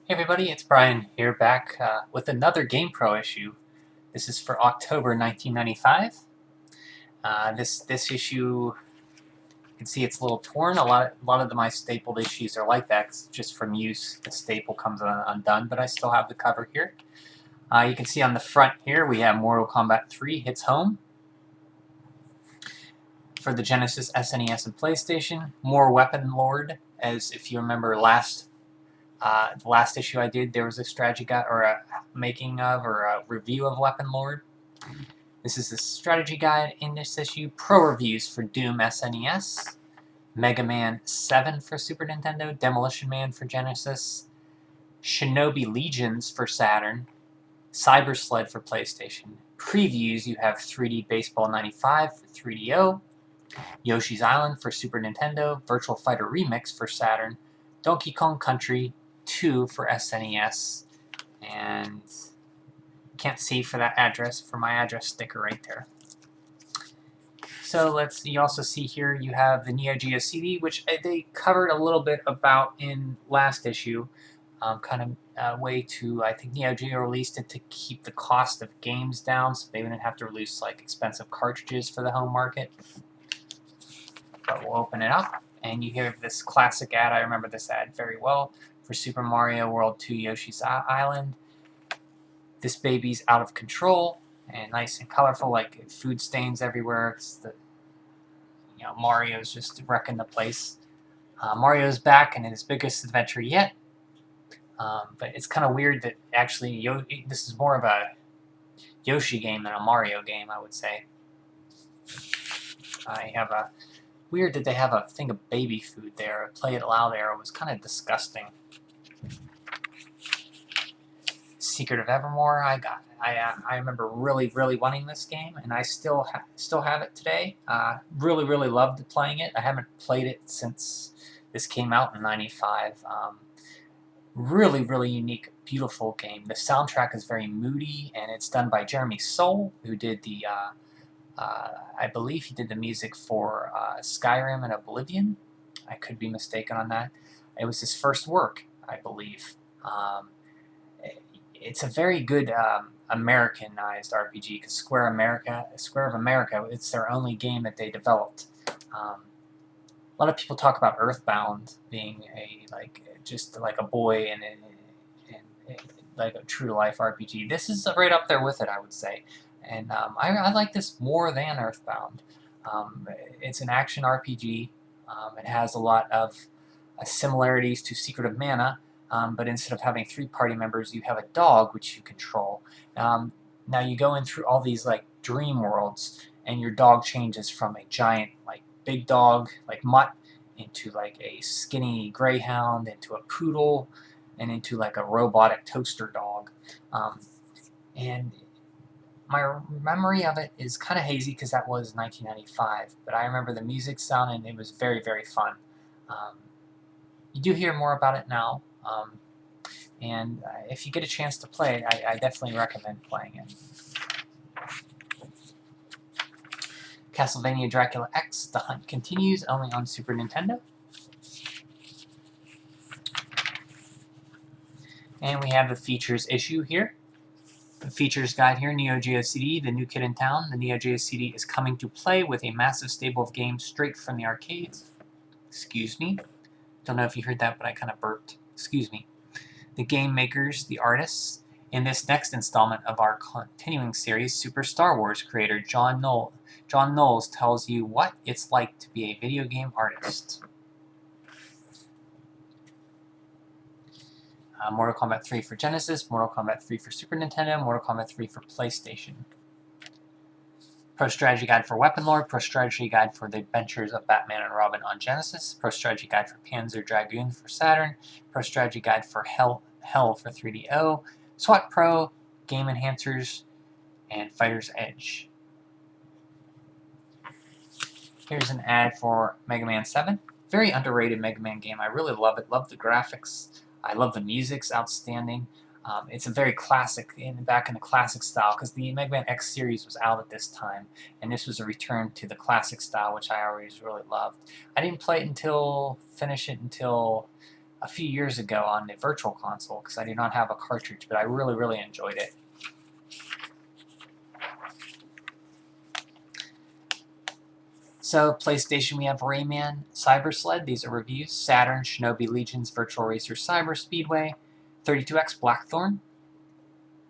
Hey everybody, it's Brian here back with another GamePro issue. This is for October 1995. This issue, you can see it's a little torn. A lot of my stapled issues are like that. 'Cause just from use, the staple comes undone, but I still have the cover here. You can see on the front here we have Mortal Kombat 3 hits home for the Genesis, SNES, and PlayStation. More Weapon Lord, as if you remember the last issue I did, there was a strategy guide or a making of or a review of Weapon Lord. This is the strategy guide in this issue. Pro reviews for Doom SNES, Mega Man 7 for Super Nintendo, Demolition Man for Genesis, Shinobi Legions for Saturn, Cyber Sled for PlayStation. Previews, you have 3D Baseball 95 for 3DO, Yoshi's Island for Super Nintendo, Virtual Fighter Remix for Saturn, Donkey Kong Country 2 for SNES, and can't see for that address, for my address sticker right there. So you also see here you have the Neo Geo CD, which they covered a little bit about in last issue. Kind of a way to, I think Neo Geo released it to keep the cost of games down, so they wouldn't have to release like expensive cartridges for the home market. But we'll open it up, and you hear this classic ad. I remember this ad very well for Super Mario World 2 Yoshi's Island. This baby's out of control and nice and colorful, like food stains everywhere. It's Mario's just wrecking the place. Mario's back in his biggest adventure yet. But it's kind of weird that actually this is more of a Yoshi game than a Mario game, I would say. Weird that they have a thing of baby food there. Play It Loud there. It was kind of disgusting. Secret of Evermore, I remember really wanting this game, and I still have it today. Really loved playing it. I haven't played it since this came out in '95. Really unique, beautiful game. The soundtrack is very moody, and it's done by Jeremy Soule, who did the I believe he did the music for Skyrim and Oblivion. I could be mistaken on that. It was his first work, I believe. It's a very good Americanized RPG because Square of America, it's their only game that they developed. A lot of people talk about Earthbound being just like a boy and like a true to life RPG. This is right up there with it, I would say. And I like this more than Earthbound. It's an action RPG. It has a lot of similarities to Secret of Mana, but instead of having 3 party members, you have a dog which you control. Now you go in through all these like dream worlds, and your dog changes from a giant like big dog like mutt into like a skinny greyhound, into a poodle, and into like a robotic toaster dog. And my memory of it is kind of hazy because that was 1995, but I remember the music sound and it was very fun. You do hear more about it now, and if you get a chance to play it, I definitely recommend playing it. Castlevania Dracula X, The Hunt Continues, only on Super Nintendo. And we have the features issue here. The features guide here, Neo Geo CD, the new kid in town. The Neo Geo CD is coming to play with a massive stable of games straight from the arcades. Excuse me. Don't know if you heard that, but I kind of burped. Excuse me. The game makers, the artists. In this next installment of our continuing series, Super Star Wars creator John Knowles tells you what it's like to be a video game artist. Mortal Kombat 3 for Genesis, Mortal Kombat 3 for Super Nintendo, Mortal Kombat 3 for PlayStation. Pro Strategy Guide for Weapon Lord, Pro Strategy Guide for the Adventures of Batman and Robin on Genesis, Pro Strategy Guide for Panzer Dragoon for Saturn, Pro Strategy Guide for Hell for 3DO, SWAT Pro, Game Enhancers, and Fighter's Edge. Here's an ad for Mega Man 7. Very underrated Mega Man game. I really love it. Love the graphics. I love the music's outstanding. It's a very classic, back in the classic style, because the Mega Man X series was out at this time, and this was a return to the classic style, which I always really loved. I didn't finish it until a few years ago on the Virtual Console because I do not have a cartridge, but I really, really enjoyed it. So, PlayStation, we have Rayman, Cyber Sled. These are reviews. Saturn, Shinobi Legends, Virtual Racer, Cyber Speedway. 32X, Blackthorn.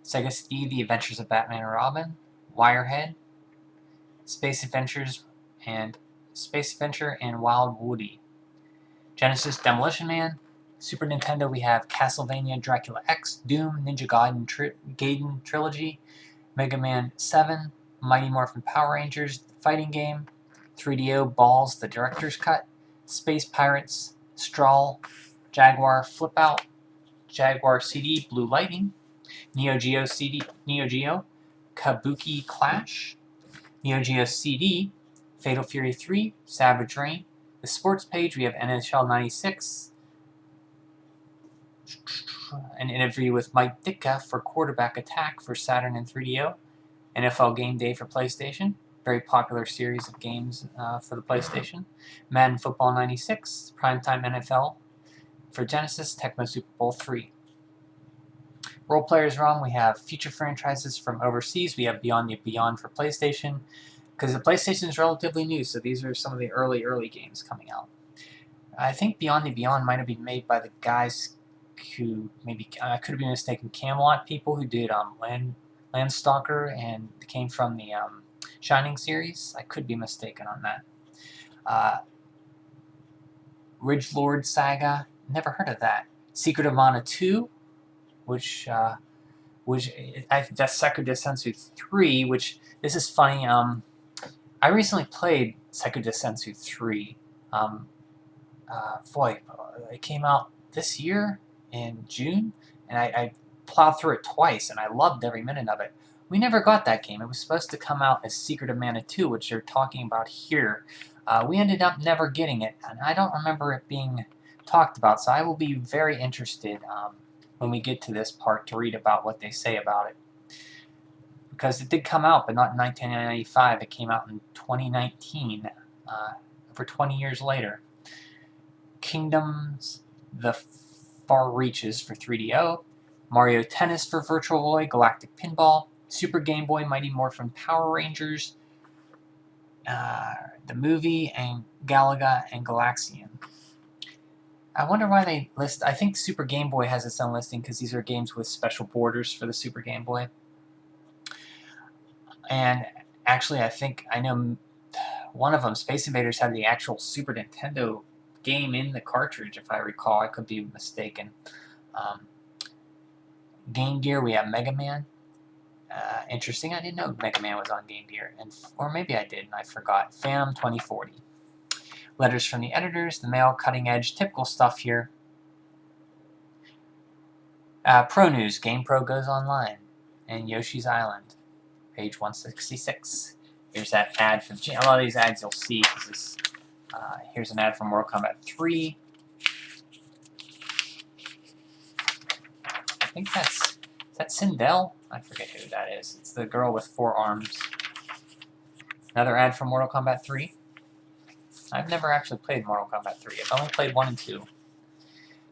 Sega CD, The Adventures of Batman and Robin. Wirehead. Space Adventure and Wild Woody. Genesis, Demolition Man. Super Nintendo, we have Castlevania, Dracula X, Doom, Ninja Gaiden Trilogy, Mega Man 7, Mighty Morphin Power Rangers, the fighting game, 3DO Balls, the director's cut, Space Pirates, Strawl, Jaguar Flip Out, Jaguar CD, Blue Lightning, Neo Geo Kabuki Clash, Neo Geo CD, Fatal Fury 3, Savage Rain. The sports page, we have NHL 96, an interview with Mike Ditka for Quarterback Attack for Saturn and 3DO, NFL Game Day for PlayStation, very popular series of games for the PlayStation, Madden Football 96, Primetime NFL for Genesis, Tecmo Super Bowl 3. Role Players ROM, we have future franchises from overseas. We have Beyond the Beyond for PlayStation, because the PlayStation is relatively new, so these are some of the early games coming out. I think Beyond the Beyond might have been made by the guys who maybe, I could have been mistaken, Camelot people who did Landstalker and came from the Shining series. I could be mistaken on that. Ridgelord Saga, never heard of that. Secret of Mana 2, which that's Sekou Densetsu 3, which, this is funny, I recently played Sekou Densetsu 3. It came out this year in June, and I plowed through it twice, and I loved every minute of it. We never got that game. It was supposed to come out as Secret of Mana 2, which they're talking about here. We ended up never getting it, and I don't remember it being talked about, so I will be very interested when we get to this part to read about what they say about it. Because it did come out, but not in 1995. It came out in 2019, over 20 years later. Kingdoms, The Far Reaches for 3DO, Mario Tennis for Virtual Boy, Galactic Pinball, Super Game Boy, Mighty Morphin Power Rangers, the movie, and Galaga and Galaxian. I wonder why they list, I think Super Game Boy has its own listing because these are games with special borders for the Super Game Boy. And actually, I know one of them, Space Invaders, had the actual Super Nintendo game in the cartridge, if I recall. I could be mistaken. Game Gear, we have Mega Man. Interesting, I didn't know Mega Man was on Game Gear. Or maybe I did and I forgot. Phantom 2040. Letters from the editors, the mail, cutting edge, typical stuff here. Pro News, GamePro goes online. And Yoshi's Island, page 166. Here's that ad from, a lot of these ads you'll see, because here's an ad from Mortal Kombat 3. I think is that Sindel? I forget who that is. It's the girl with 4 arms. Another ad from Mortal Kombat 3. I've never actually played Mortal Kombat 3. I've only played 1 and 2.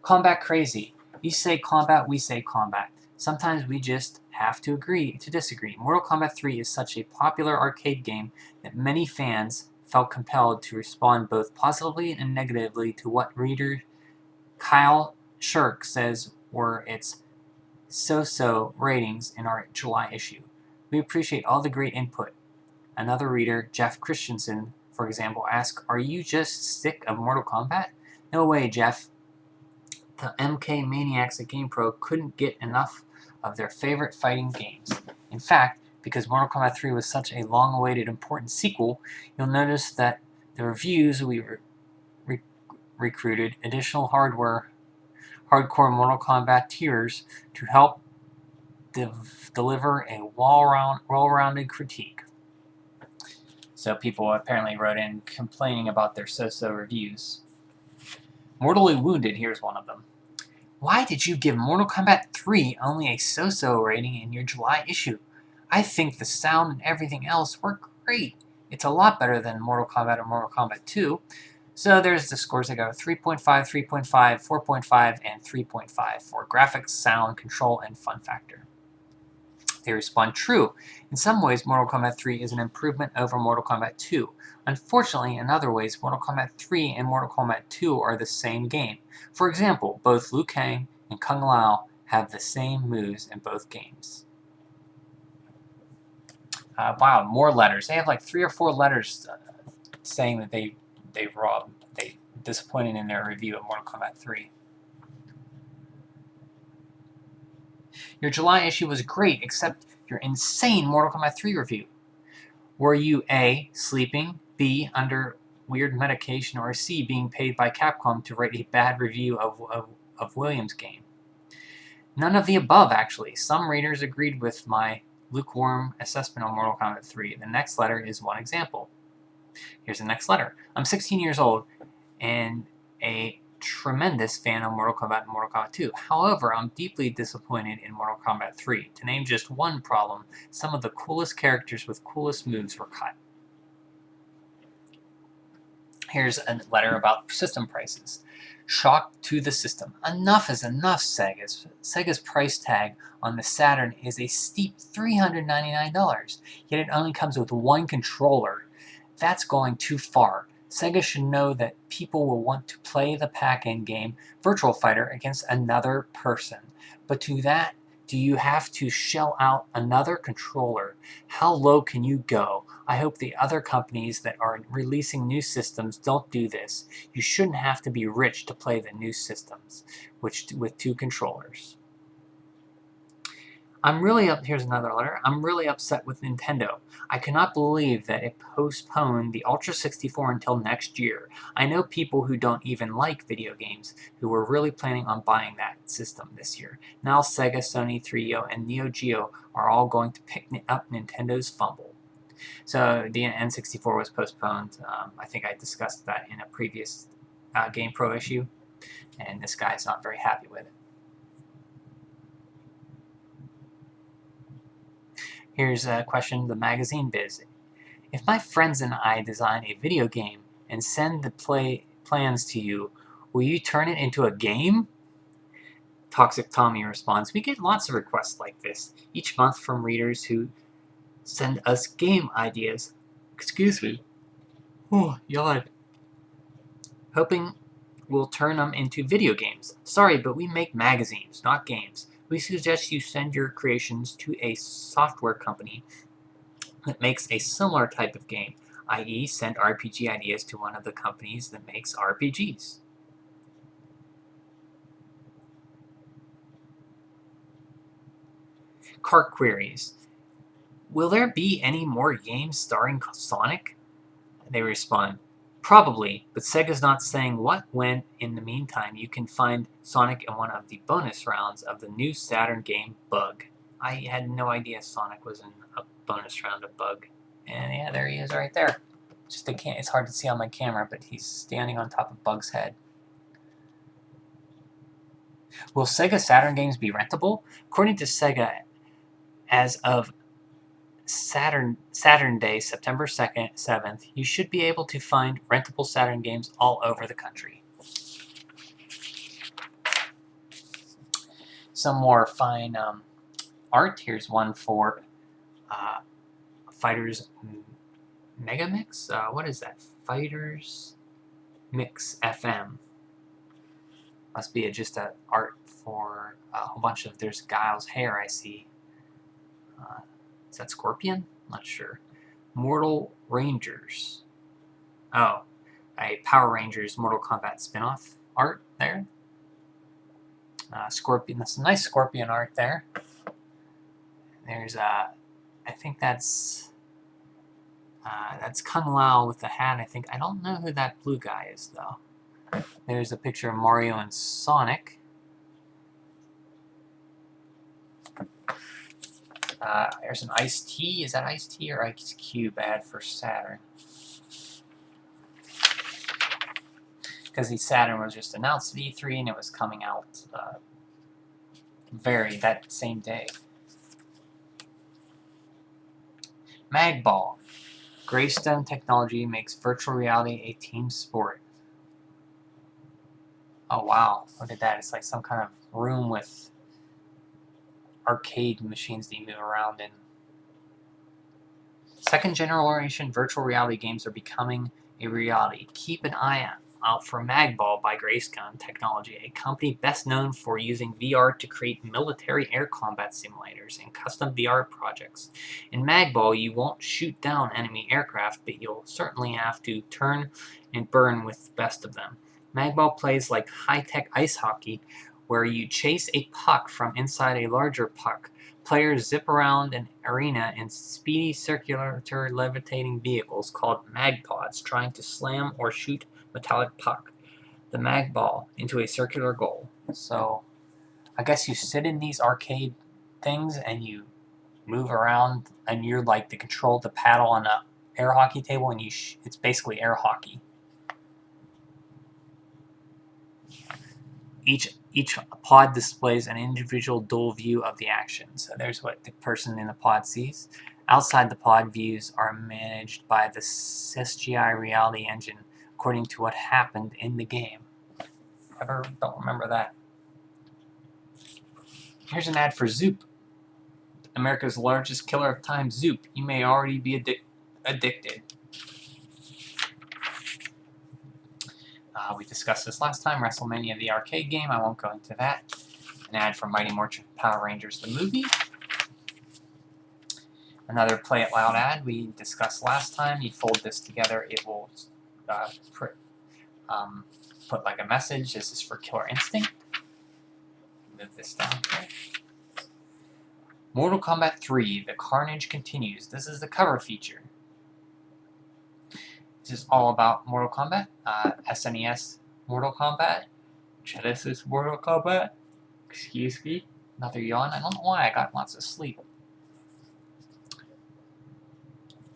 Combat Crazy. You say combat, we say combat. Sometimes we just have to agree to disagree. Mortal Kombat 3 is such a popular arcade game that many fans felt compelled to respond both positively and negatively to what reader Kyle Shirk says were its so-so ratings in our July issue. We appreciate all the great input. Another reader, Jeff Christensen, for example, asked, "Are you just sick of Mortal Kombat?" No way, Jeff. The MK Maniacs at GamePro couldn't get enough of their favorite fighting games. In fact, because Mortal Kombat 3 was such a long-awaited important sequel, you'll notice that the reviews we recruited additional hardcore Mortal Kombat tiers to help deliver a well-rounded critique. So people apparently wrote in complaining about their so-so reviews. Mortally Wounded, here's one of them. Why did you give Mortal Kombat 3 only a so-so rating in your July issue? I think the sound and everything else were great. It's a lot better than Mortal Kombat or Mortal Kombat 2. So there's the scores that go 3.5, 3.5, 4.5, and 3.5 for graphics, sound, control, and fun factor. They respond true. In some ways, Mortal Kombat 3 is an improvement over Mortal Kombat 2. Unfortunately, in other ways, Mortal Kombat 3 and Mortal Kombat 2 are the same game. For example, both Liu Kang and Kung Lao have the same moves in both games. Wow, more letters. They have like 3 or 4 letters saying that they disappointed in their review of Mortal Kombat 3. Your July issue was great, except your insane Mortal Kombat 3 review. Were you A, sleeping, B, under weird medication, or C, being paid by Capcom to write a bad review of Williams' game? None of the above, actually. Some readers agreed with my lukewarm assessment on Mortal Kombat 3. The next letter is one example. Here's the next letter. I'm 16 years old and a tremendous fan of Mortal Kombat and Mortal Kombat 2. However, I'm deeply disappointed in Mortal Kombat 3. To name just one problem, some of the coolest characters with coolest moves were cut. Here's a letter about system prices. Shock to the system. Enough is enough, Sega. Sega's price tag on the Saturn is a steep $399, yet it only comes with one controller. That's going too far. Sega should know that people will want to play the pack-in game Virtual Fighter against another person. But to that, do you have to shell out another controller? How low can you go? I hope the other companies that are releasing new systems don't do this. You shouldn't have to be rich to play the new systems, with 2 controllers. Here's another letter. I'm really upset with Nintendo. I cannot believe that it postponed the Ultra 64 until next year. I know people who don't even like video games who were really planning on buying that system this year. Now Sega, Sony, 3DO, and Neo Geo are all going to pick up Nintendo's fumble. So the N64 was postponed. I think I discussed that in a previous GamePro issue, and this guy's not very happy with it. Here's a question, the magazine biz. If my friends and I design a video game and send the plans to you, will you turn it into a game? Toxic Tommy responds, we get lots of requests like this each month from readers who send us game ideas. Excuse me. Oh, yawn. Hoping we'll turn them into video games. Sorry, but we make magazines, not games. We suggest you send your creations to a software company that makes a similar type of game, i.e. send RPG ideas to one of the companies that makes RPGs. Cart queries. Will there be any more games starring Sonic? They respond, probably, but Sega's not saying what, when. In the meantime, you can find Sonic in one of the bonus rounds of the new Saturn game Bug. I had no idea Sonic was in a bonus round of Bug. And yeah, there he is right there. It's hard to see on my camera, but he's standing on top of Bug's head. Will Sega Saturn games be rentable? According to Sega, as of Saturn Day, September 2nd, 7th, you should be able to find rentable Saturn games all over the country. Some more fine art. Here's one for Fighters Mega Mix. What is that? Fighters Mix FM. Must be just an art for a whole bunch of. There's Guile's hair, I see. Is that Scorpion? Not sure. Mortal Rangers. Oh, a Power Rangers Mortal Kombat spin-off art there. Scorpion. That's some nice Scorpion art there. There's I think that's Kung Lao with the hat. I don't know who that blue guy is though. There's a picture of Mario and Sonic. There's an Iced Tea. Is that Iced Tea or Ice Cube ad for Saturn? Because the Saturn was just announced at E3 and it was coming out that same day. Magball. Greystone Technology makes virtual reality a team sport. Oh wow, look at that. It's like some kind of room with arcade machines that you move around in. Second generation virtual reality games are becoming a reality. Keep an eye out for Magball by Grayscone Technology, a company best known for using VR to create military air combat simulators and custom VR projects. In Magball, you won't shoot down enemy aircraft, but you'll certainly have to turn and burn with the best of them. Magball plays like high-tech ice hockey, where you chase a puck from inside a larger puck. Players zip around an arena in speedy circular levitating vehicles called magpods, trying to slam or shoot metallic puck, the mag ball, into a circular goal. So I guess you sit in these arcade things and you move around, and you're like the control the paddle on a air hockey table, and it's basically air hockey. Each pod displays an individual dual view of the action. So there's what the person in the pod sees. Outside the pod, views are managed by the SGI reality engine according to what happened in the game. Don't remember that. Here's an ad for Zoop, America's largest killer of time. Zoop, you may already be addicted. We discussed this last time, WrestleMania the arcade game. I won't go into that. An ad for Mighty Morphin Power Rangers the movie. Another Play It Loud ad we discussed last time. You fold this together, it will put like a message. This is for Killer Instinct. Move this down here. Mortal Kombat 3, The Carnage Continues. This is the cover feature. This is all about Mortal Kombat, SNES Mortal Kombat, Genesis Mortal Kombat. Excuse me, another yawn. I don't know why, I got lots of sleep.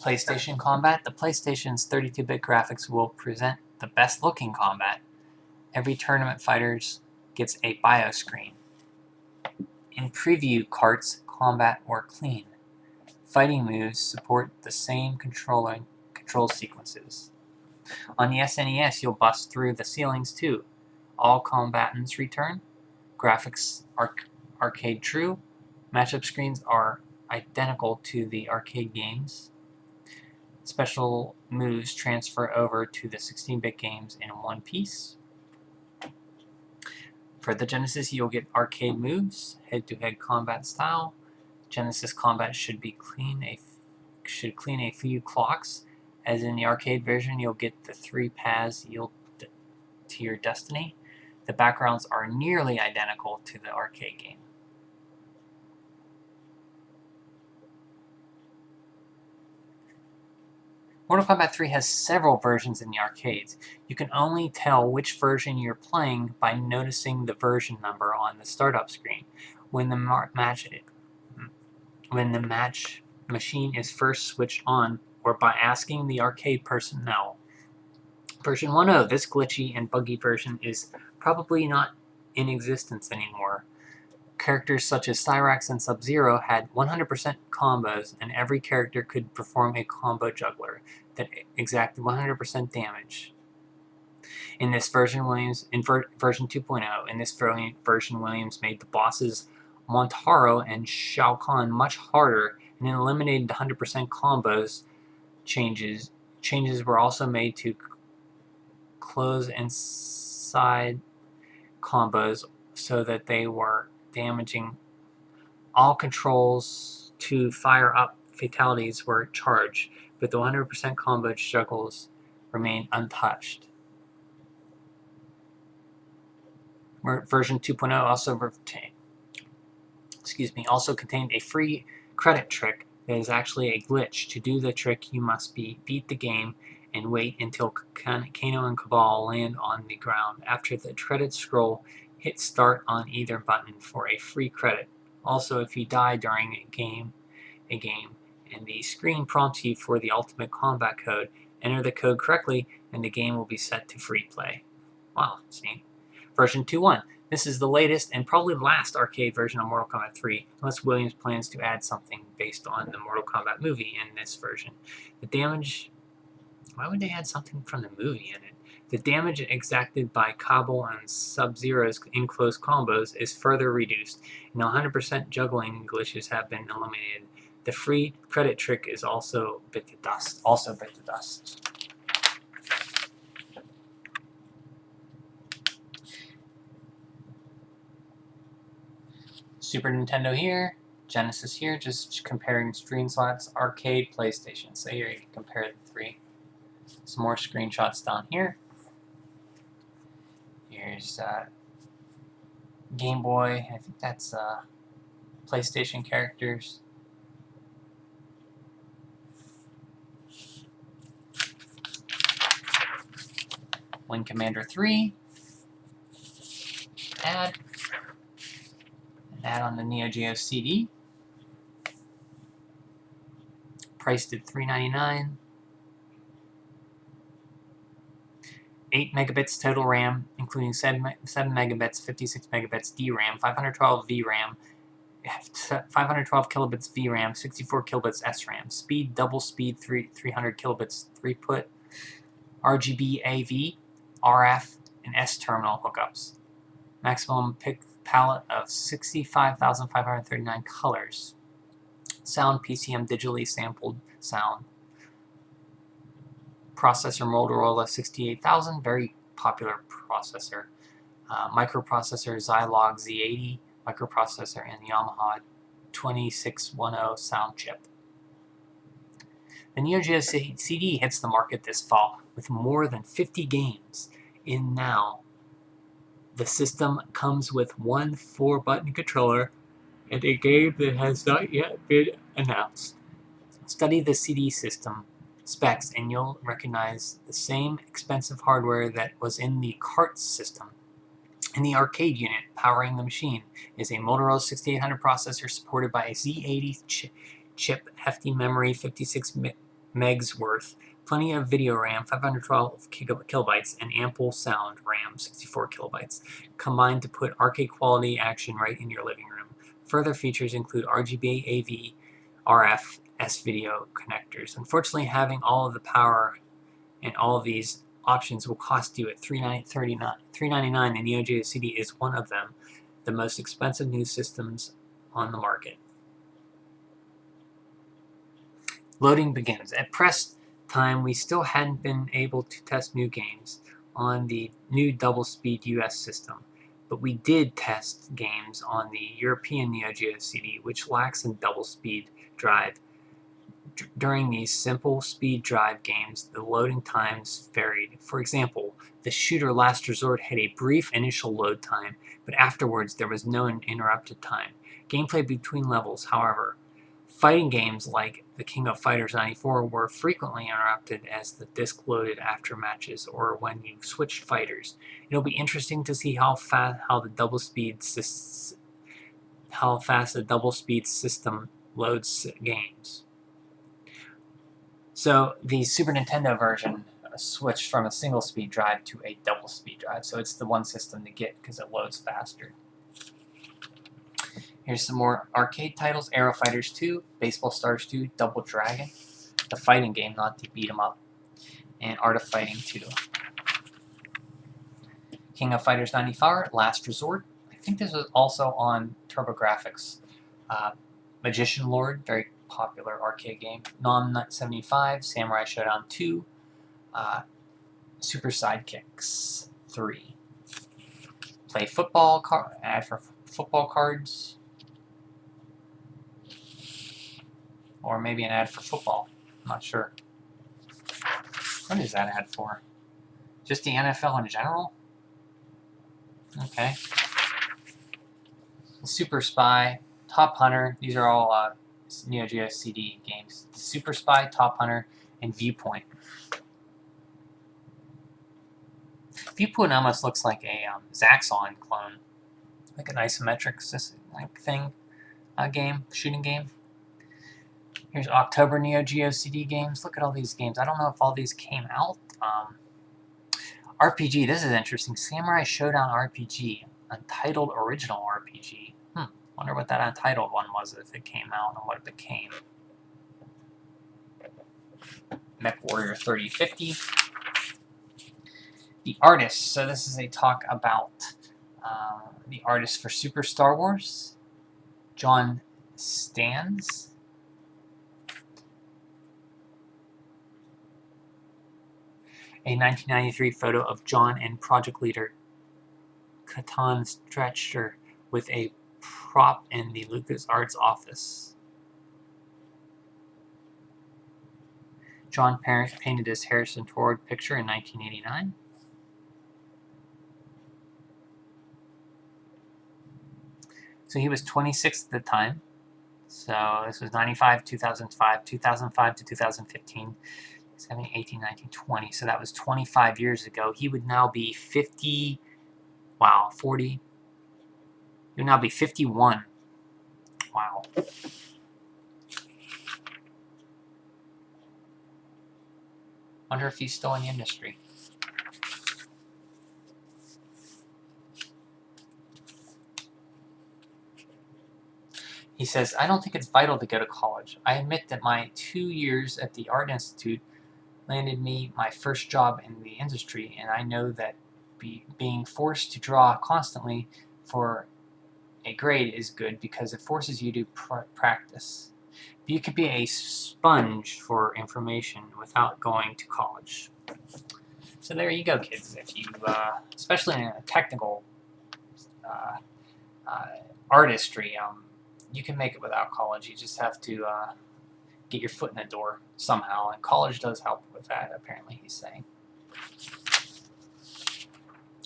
PlayStation Combat. The PlayStation's 32-bit graphics will present the best-looking combat. Every tournament fighters gets a bio screen. In preview carts, combat or clean. Fighting moves support the same control sequences. On the SNES, you'll bust through the ceilings too. All combatants return. Graphics are arcade true. Matchup screens are identical to the arcade games. Special moves transfer over to the 16-bit games in one piece. For the Genesis, you'll get arcade moves, head-to-head combat style. Genesis combat should clean a few clocks. As in the arcade version, you'll get the 3 paths yield to your destiny. The backgrounds are nearly identical to the arcade game. Mortal Kombat 3 has several versions in the arcades. You can only tell which version you're playing by noticing the version number on the startup screen. When the match machine is first switched on, or by asking the arcade personnel. Version 1.0, this glitchy and buggy version is probably not in existence anymore. Characters such as Cyrax and Sub-Zero had 100% combos, and every character could perform a combo juggler that exacted 100% damage. In this version, version 2.0, in this version, Williams made the bosses Montaro and Shao Kahn much harder, and then eliminated the 100% combos. Changes were also made to close and side combos so that they were damaging. All controls to fire up fatalities were charged, but the 100% combo juggles remained untouched. Version 2.0 also contained a free credit trick that is actually a glitch. To do the trick, you must beat the game and wait until Kano and Cabal land on the ground. After the credit scroll, hit start on either button for a free credit. Also, if you die during a game, and the screen prompts you for the ultimate combat code, enter the code correctly, and the game will be set to free play. Wow, see? Version 2.1. This is the latest and probably last arcade version of Mortal Kombat 3, unless Williams plans to add something based on the Mortal Kombat movie in this version. The damage... Why would they add something from the movie in it? The damage exacted by Cobble and Sub-Zero's in close combos is further reduced, and 100% juggling glitches have been eliminated. The free credit trick is also bit to dust. Super Nintendo here, Genesis here, just comparing screen slots, arcade, PlayStation. So here you can compare the three. Some more screenshots down here. Here's Game Boy. I think that's PlayStation characters. Wing Commander 3. Add on the Neo Geo CD. Priced at $3.99. 8 megabits total RAM, including 7 megabits, 56 megabits DRAM, 512 VRAM, 512 kilobits VRAM, 64 kilobits SRAM. Speed, double speed, 300 kilobits throughput. RGB AV, RF, and S terminal hookups. Maximum pick palette of 65,539 colors. Sound PCM digitally sampled sound. Processor Motorola 68000, very popular processor. Microprocessor Zilog Z80 microprocessor, and Yamaha 2610 sound chip. The Neo Geo CD hits the market this fall with more than 50 games in now. The system comes with one 4-button controller and a game that has not yet been announced. Study the CD system specs and you'll recognize the same expensive hardware that was in the cart system. In the arcade unit powering the machine is a Motorola 6800 processor supported by a Z80 chip, hefty memory, 56 megs worth, plenty of video RAM, 512 kilobytes, and ample sound RAM, 64 kilobytes, combined to put arcade quality action right in your living room. Further features include RGB, AV, RF, S-video connectors. Unfortunately, having all of the power and all of these options will cost you at $399. The Neo Geo CD is one of them, the most expensive new systems on the market. Loading begins. At press time, we still hadn't been able to test new games on the new double-speed US system, but we did test games on the European Neo Geo CD, which lacks a double-speed drive. During these simple speed drive games, the loading times varied. For example, the shooter Last Resort had a brief initial load time, but afterwards there was no interrupted time. Gameplay between levels, however, fighting games like the King of Fighters 94 were frequently interrupted as the disc loaded after matches or when you switched fighters. It'll be interesting to see how fast the double speed system loads games. So the Super Nintendo version switched from a single speed drive to a double speed drive. So it's the one system to get because it loads faster. Here's some more arcade titles: Aero Fighters 2, Baseball Stars 2, Double Dragon, the fighting game, not to beat 'em up, and Art of Fighting 2. King of Fighters 94, Last Resort. I think this was also on TurboGrafx. Magician Lord, very popular arcade game. Nom Nut 75, Samurai Showdown 2, Super Sidekicks 3. Play football, ad for football cards. Or maybe an ad for football. I'm not sure. What is that ad for? Just the NFL in general? Okay. Super Spy, Top Hunter. These are all Neo Geo CD games. Super Spy, Top Hunter, and Viewpoint. Viewpoint almost looks like a Zaxxon clone. Like an isometric thing. Game, shooting game. Here's October Neo Geo CD games. Look at all these games. I don't know if all these came out. RPG, this is interesting. Samurai Showdown RPG. Untitled Original RPG. Wonder what that untitled one was if it came out and what it became. Mech Warrior 3050. The artist. So this is a talk about the artist for Super Star Wars, John Stans. A 1993 photo of John and project leader Catan Stretcher with a prop in the LucasArts office. John Parent painted his Harrison Ford picture in 1989. So he was 26 at the time. So this was 95, 2005, 2005 to 2015, 17, 18, 19, 20. So that was 25 years ago. He would now be 50, wow, 40. He would now be 51. Wow. Wonder if he's still in the industry. He says, I don't think it's vital to go to college. I admit that my 2 years at the Art Institute landed me my first job in the industry, and I know that being forced to draw constantly for a grade is good because it forces you to practice. You could be a sponge for information without going to college. So there you go, kids. If you, especially in a technical artistry, you can make it without college. You just have to get your foot in the door somehow, and college does help with that, apparently, he's saying.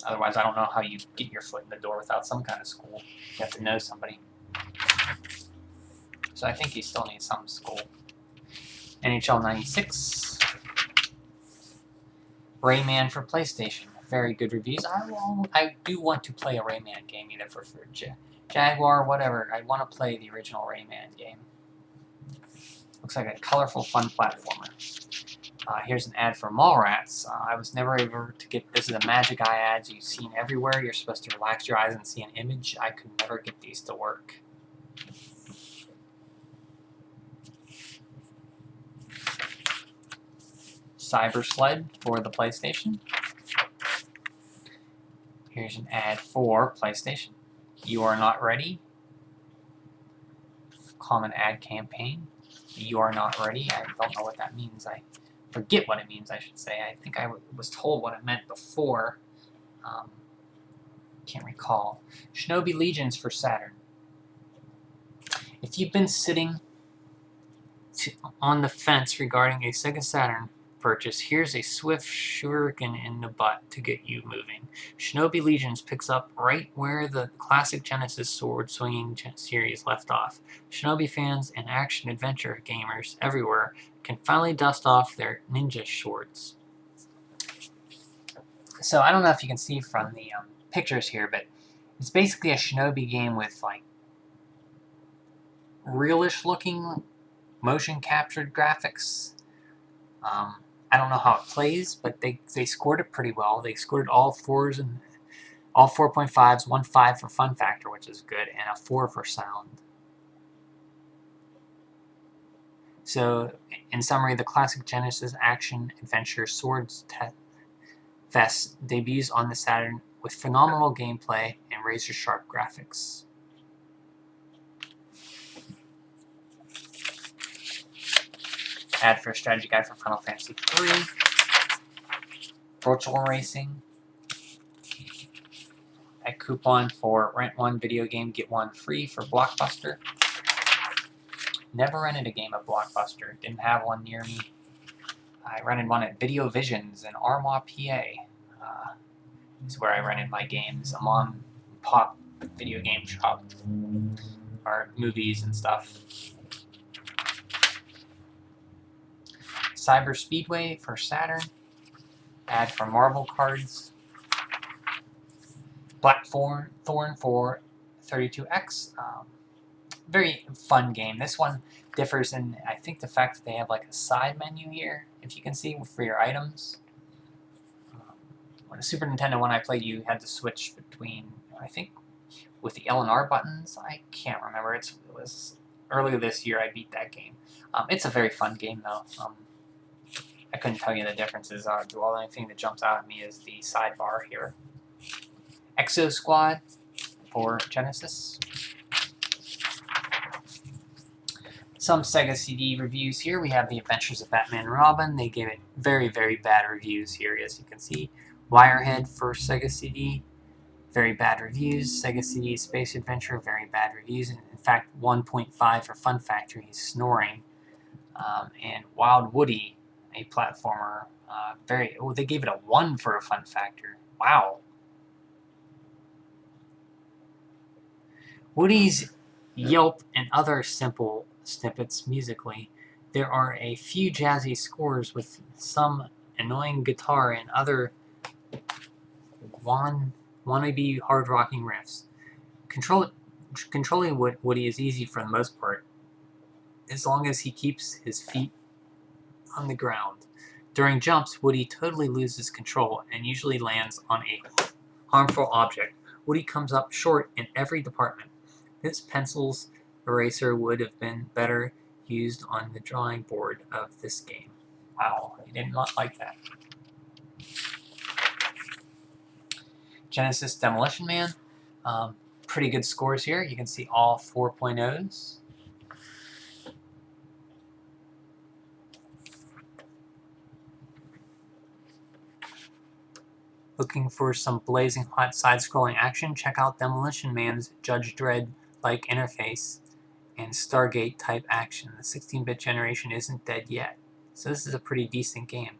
Otherwise, I don't know how you get your foot in the door without some kind of school. You have to know somebody. So I think he still needs some school. NHL 96. Rayman for PlayStation. Very good reviews. I do want to play a Rayman game, either for Jaguar, whatever. I want to play the original Rayman game. Looks like a colorful, fun platformer. Here's an ad for Mallrats. I was never able to get... This is a Magic Eye ads you've seen everywhere. You're supposed to relax your eyes and see an image. I could never get these to work. Cyber Sled for the PlayStation. Here's an ad for PlayStation. You are not ready. Common ad campaign. You are not ready. I don't know what that means. I forget what it means, I should say. I think I was told what it meant before. Can't recall. Shinobi Legions for Saturn. If you've been sitting on the fence regarding a Sega Saturn purchase, here's a swift shuriken in the butt to get you moving. Shinobi Legions picks up right where the classic Genesis sword-swinging series left off. Shinobi fans and action-adventure gamers everywhere can finally dust off their ninja swords. So I don't know if you can see from the pictures here, but it's basically a Shinobi game with like realish-looking motion-captured graphics. I don't know how it plays, but they scored it pretty well. They scored all 4s and all 4.5s, 1 5 for fun factor, which is good, and a 4 for sound. So, in summary, the classic Genesis action adventure Swords Fest debuts on the Saturn with phenomenal gameplay and razor-sharp graphics. Ad for a strategy guide for Final Fantasy III. Virtual Racing. A coupon for rent one video game, get one free for Blockbuster. Never rented a game at Blockbuster. Didn't have one near me. I rented one at Video Visions in Armagh, PA. Is where I rented my games. A mom-pop video game shop. Or movies and stuff. Cyber Speedway for Saturn. Ad for Marvel cards. Blackthorn for 32X. Very fun game. This one differs in, I think, the fact that they have like a side menu here, if you can see, for your items. On a Super Nintendo one I played, you had to switch between, I think, with the L and R buttons. I can't remember. It was earlier this year I beat that game. It's a very fun game, though. I couldn't tell you the differences. The only thing that jumps out at me is the sidebar here. Exo Squad for Genesis. Some Sega CD reviews here. We have The Adventures of Batman and Robin. They gave it very, very bad reviews here, as you can see. Wirehead for Sega CD, very bad reviews. Sega CD Space Adventure, very bad reviews. In fact, 1.5 for Fun Factory, he's snoring. And Wild Woody, a platformer, they gave it a 1 for a Fun Factor. Wow. Woody's Yelp and other simple snippets musically. There are a few jazzy scores with some annoying guitar and other wannabe hard-rocking riffs. Controlling Woody is easy for the most part, as long as he keeps his feet on the ground. During jumps, Woody totally loses control and usually lands on a harmful object. Woody comes up short in every department. This pencil's eraser would have been better used on the drawing board of this game. Wow, I did not like that. Genesis Demolition Man. Pretty good scores here. You can see all 4.0s. Looking for some blazing hot side-scrolling action? Check out Demolition Man's Judge Dredd-like interface and Stargate-type action. The 16-bit generation isn't dead yet, so this is a pretty decent game.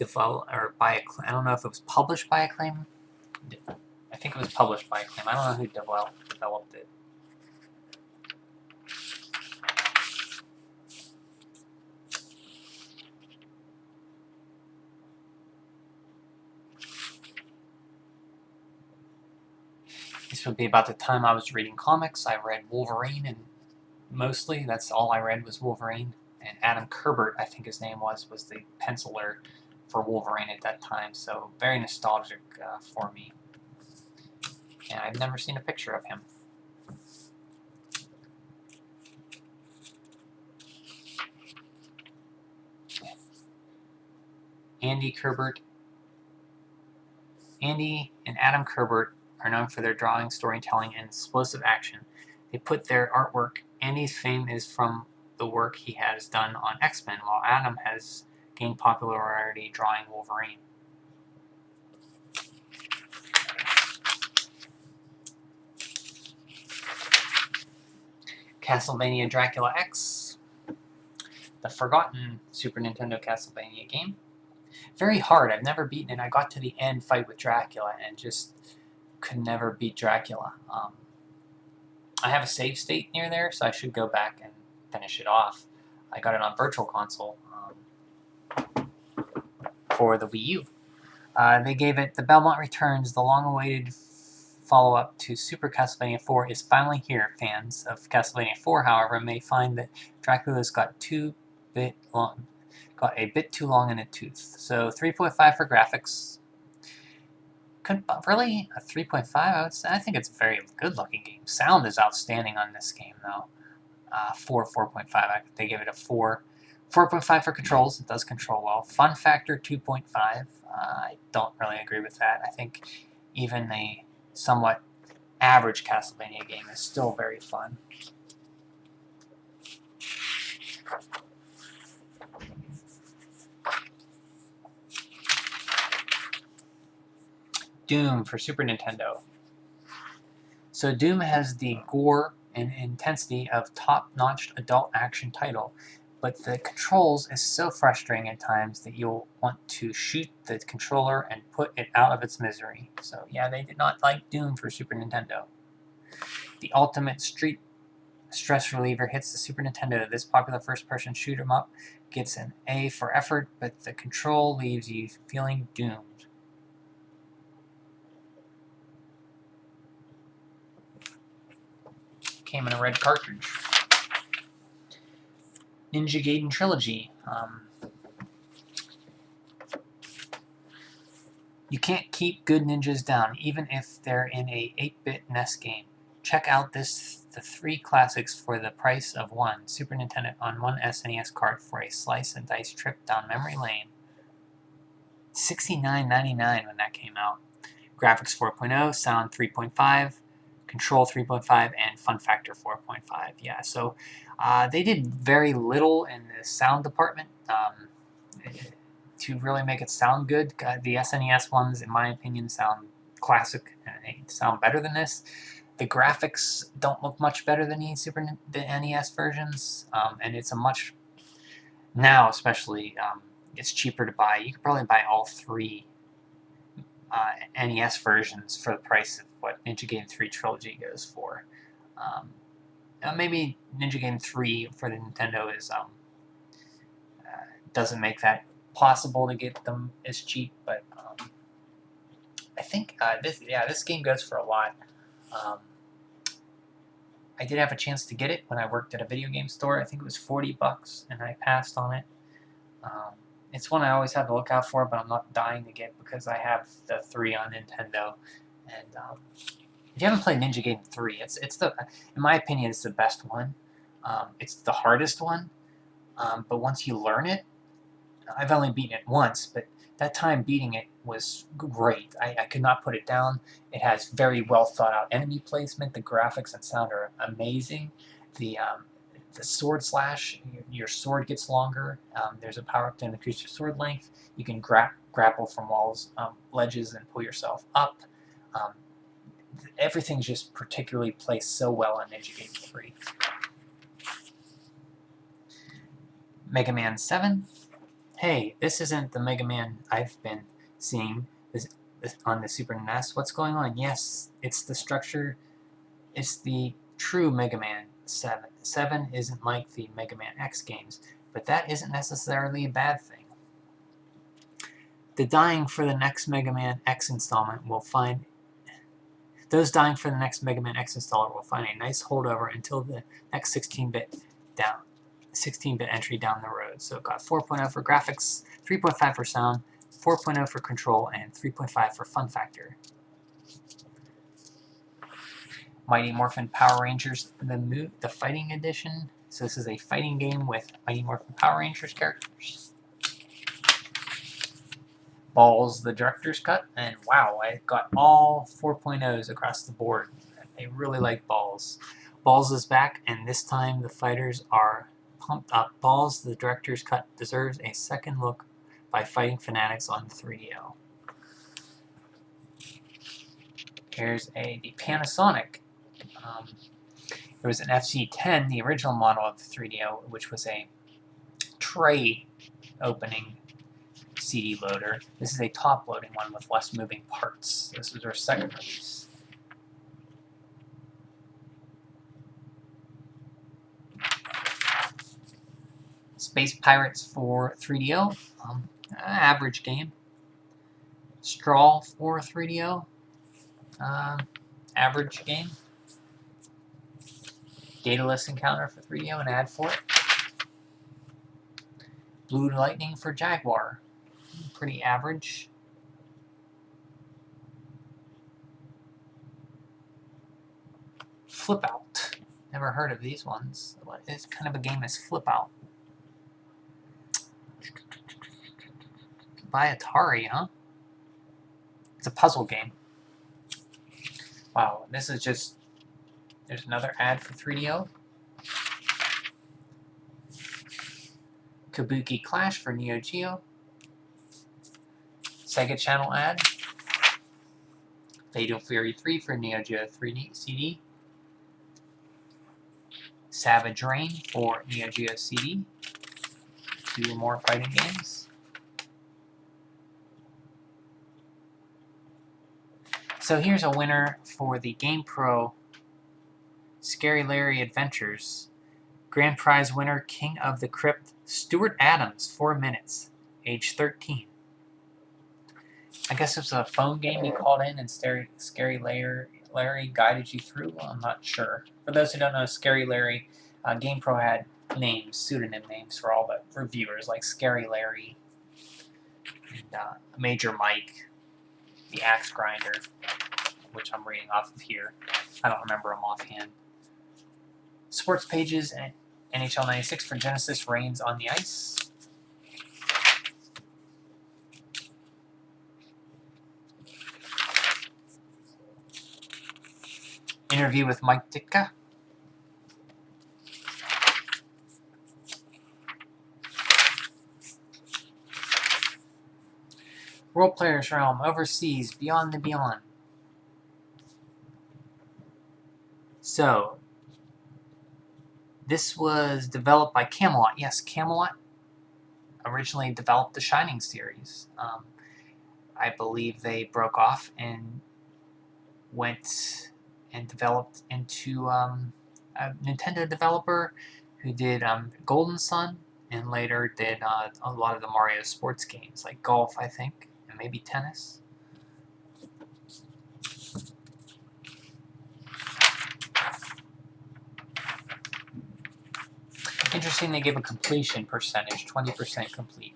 I don't know if it was published by Acclaim. I think it was published by Acclaim. I don't know who developed it. This would be about the time I was reading comics. I read Wolverine, and mostly that's all I read was Wolverine. And Adam Kubert, I think his name was the penciler for Wolverine at that time. So very nostalgic for me. And I've never seen a picture of him. Andy and Adam Kubert are known for their drawing, storytelling, and explosive action. They put their artwork. Andy's fame is from the work he has done on X-Men, while Adam has gained popularity drawing Wolverine. Castlevania Dracula X, the forgotten Super Nintendo Castlevania game. Very hard. I've never beaten it. I got to the end fight with Dracula and just could never beat Dracula. I have a save state near there, so I should go back and finish it off. I got it on Virtual Console for the Wii U. They gave it The Belmont Returns, the long-awaited follow-up to Super Castlevania 4 is finally here. Fans of Castlevania 4, however, may find that Dracula's got a bit too long in a tooth. So 3.5 for graphics. Really? A 3.5? I think it's a very good-looking game. Sound is outstanding on this game, though. 4.5. They give it a 4. 4.5 for controls. It does control well. Fun factor, 2.5. I don't really agree with that. I think even a somewhat average Castlevania game is still very fun. Doom for Super Nintendo. So Doom has the gore and intensity of top-notch adult action title, but the controls is so frustrating at times that you'll want to shoot the controller and put it out of its misery. So yeah, they did not like Doom for Super Nintendo. The ultimate street stress reliever hits the Super Nintendo. This popular first-person shoot 'em up gets an A for effort, but the control leaves you feeling doomed. Came in a red cartridge. Ninja Gaiden Trilogy. You can't keep good ninjas down, even if they're in a 8-bit NES game. Check out the 3 classics for the price of one. Super Nintendo on one SNES card for a slice and dice trip down memory lane. $69.99 when that came out. Graphics 4.0, sound 3.5, control 3.5, and fun factor 4.5. Yeah, so they did very little in the sound department to really make it sound good. The SNES ones, in my opinion, sound classic and they sound better than this. The graphics don't look much better than the NES versions, and it's a much, now especially, it's cheaper to buy. You could probably buy all 3 NES versions for the price of what Ninja Gaiden 3 Trilogy goes for. Maybe Ninja Gaiden 3 for the Nintendo is doesn't make that possible to get them as cheap, but I think this game goes for a lot. I did have a chance to get it when I worked at a video game store. I think it was $40, and I passed on it. It's one I always have to look out for, but I'm not dying to get because I have the 3 on Nintendo. And if you haven't played Ninja Gaiden 3, it's in my opinion, it's the best one. It's the hardest one, but once you learn it, I've only beaten it once, but that time beating it was great. I could not put it down. It has very well thought out enemy placement. The graphics and sound are amazing. The sword slash, your sword gets longer. There's a power-up to increase your sword length. You can grapple from walls, ledges, and pull yourself up. Everything's just particularly placed so well on Ninja Gaiden 3. Mega Man 7. Hey, this isn't the Mega Man I've been seeing this on the Super NES. What's going on? Yes, it's the structure. It's the true Mega Man 7. 7 isn't like the Mega Man X games, but that isn't necessarily a bad thing. Those dying for the next Mega Man X installer will find a nice holdover until the next 16-bit entry down the road. So it got 4.0 for graphics, 3.5 for sound, 4.0 for control, and 3.5 for fun factor. Mighty Morphin Power Rangers, the Fighting Edition. So this is a fighting game with Mighty Morphin Power Rangers characters. Balls, the Director's Cut, and wow, I got all 4.0s across the board. I really like Balls. Balls is back, and this time the fighters are pumped up. Balls, the Director's Cut deserves a second look by fighting fanatics on 3DO. Here's the Panasonic. There was an FC10, the original model of the 3DO, which was a tray opening CD loader. This is a top loading one with less moving parts. This was our second release. Space Pirates for 3DO, average game. Straw for 3DO, average game. Dataless Encounter for 3DO, an ad for it. Blue Lightning for Jaguar, pretty average. Flip Out, never heard of these ones. What is kind of a game is Flip Out? By Atari, huh? It's a puzzle game. Wow, this is just... There's another ad for 3DO. Kabuki Clash for Neo Geo. Sega Channel ad. Fatal Fury 3 for Neo Geo 3D CD. Savage Rain for Neo Geo CD. 2 more fighting games. So here's a winner for the GamePro Scary Larry Adventures. Grand prize winner, King of the Crypt, Stuart Adams, 4 minutes, age 13. I guess it was a phone game you called in and Scary Larry guided you through? Well, I'm not sure. For those who don't know, Scary Larry, GamePro had names, pseudonym names for all the reviewers, like Scary Larry, and Major Mike, the Axe Grinder. which I'm reading off of here. I don't remember them offhand. Sports pages and NHL 96 for Genesis, Rains on the Ice. Interview with Mike Ditka. Role Player's Realm, Overseas, Beyond the Beyond. So, this was developed by Camelot. Yes, Camelot originally developed the Shining series. I believe they broke off and went and developed into a Nintendo developer who did Golden Sun and later did a lot of the Mario sports games, like golf, I think, and maybe tennis. Interesting, they give a completion percentage, 20% complete.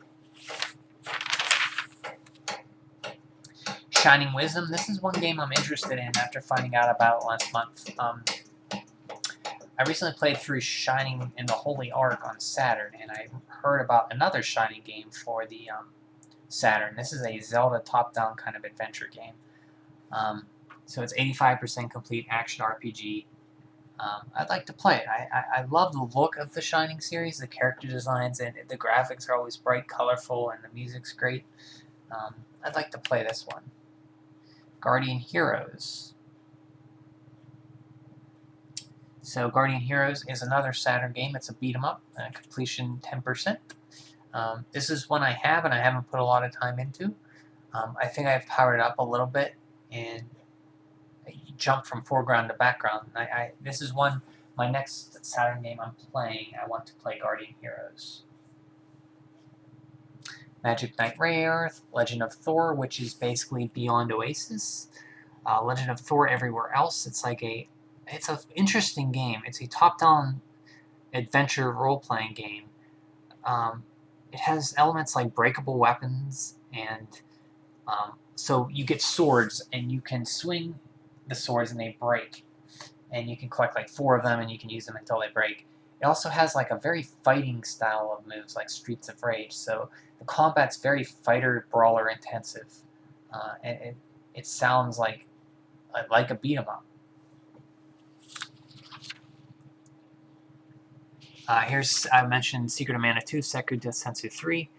Shining Wisdom. This is one game I'm interested in after finding out about it last month. I recently played through Shining in the Holy Ark on Saturn, and I heard about another Shining game for the Saturn. This is a Zelda top-down kind of adventure game. So it's 85% complete action RPG. I'd like to play it. I love the look of the Shining series, the character designs, and the graphics are always bright, colorful, and the music's great. I'd like to play this one. Guardian Heroes. So Guardian Heroes is another Saturn game. It's a beat-em-up, completion 10%. This is one I have and I haven't put a lot of time into. I think I've powered up a little bit and jump from foreground to background. This is one, my next Saturn game I'm playing, I want to play Guardian Heroes. Magic Knight Rayearth, Legend of Thor, which is basically Beyond Oasis. Legend of Thor Everywhere Else. It's an interesting game. It's a top-down adventure role-playing game. It has elements like breakable weapons, and so you get swords, and you can swing the swords and they break. And you can collect like 4 of them, and you can use them until they break. It also has like a very fighting style of moves, like Streets of Rage. So the combat's very fighter brawler intensive. It sounds like a beat 'em up. Here's, I mentioned Secret of Mana 2, Seku Densetsu 3.